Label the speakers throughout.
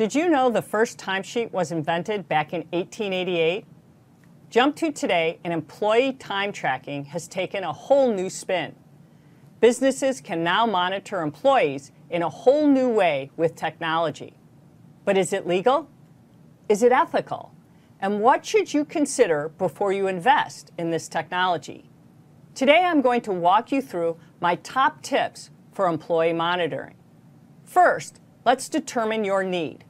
Speaker 1: Did you know the first timesheet was invented back in 1888? Jump to today, and employee time tracking has taken a whole new spin. Businesses can now monitor employees in a whole new way with technology. But is it legal? Is it ethical? And what should you consider before you invest in this technology? Today I'm going to walk you through my top tips for employee monitoring. First, let's determine your need.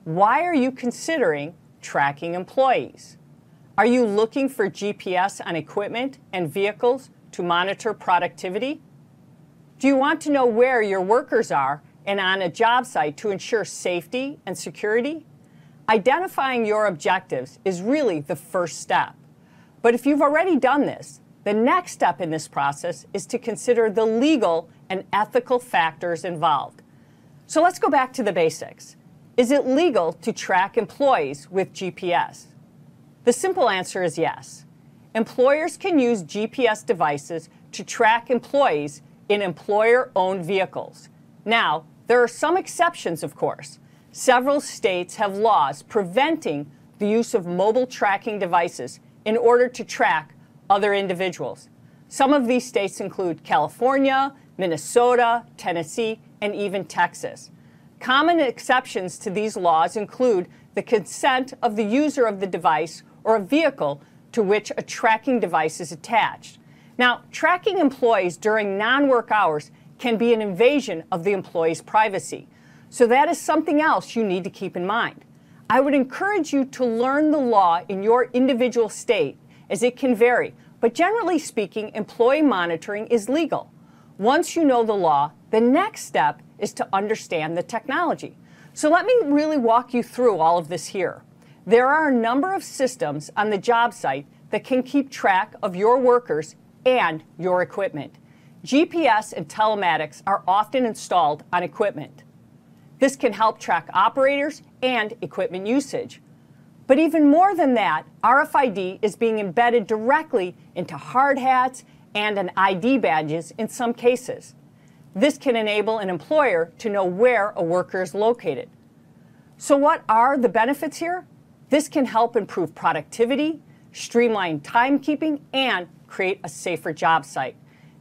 Speaker 1: Why are you considering tracking employees? Are you looking for GPS on equipment and vehicles to monitor productivity? Do you want to know where your workers are and on a job site to ensure safety and security? Identifying your objectives is really the first step. But if you've already done this, the next step in this process is to consider the legal and ethical factors involved. So let's go back to the basics. Is it legal to track employees with GPS? The simple answer is yes. Employers can use GPS devices to track employees in employer-owned vehicles. Now, there are some exceptions, of course. Several states have laws preventing the use of mobile tracking devices in order to track other individuals. Some of these states include California, Minnesota, Tennessee, and even Texas. Common exceptions to these laws include the consent of the user of the device or a vehicle to which a tracking device is attached. Now, tracking employees during non-work hours can be an invasion of the employee's privacy. So that is something else you need to keep in mind. I would encourage you to learn the law in your individual state, as it can vary. But generally speaking, employee monitoring is legal. Once you know the law, the next step is to understand the technology. So let me really walk you through all of this here. There are a number of systems on the job site that can keep track of your workers and your equipment. GPS and telematics are often installed on equipment. This can help track operators and equipment usage. But even more than that, RFID is being embedded directly into hard hats and an ID badges in some cases. This can enable an employer to know where a worker is located. So what are the benefits here? This can help improve productivity, streamline timekeeping, and create a safer job site.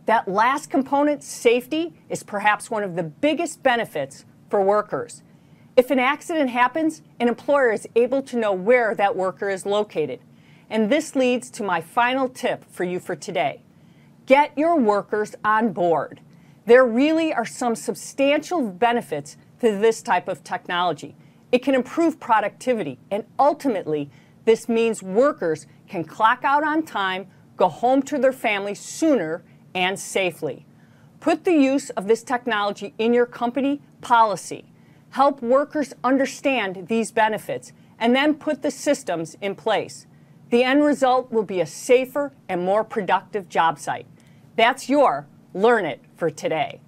Speaker 1: That last component, safety, is perhaps one of the biggest benefits for workers. If an accident happens, an employer is able to know where that worker is located. And this leads to my final tip for you for today. Get your workers on board. There really are some substantial benefits to this type of technology. It can improve productivity, and ultimately, this means workers can clock out on time, go home to their families sooner and safely. Put the use of this technology in your company policy. Help workers understand these benefits, and then put the systems in place. The end result will be a safer and more productive job site. That's your Learn It for today.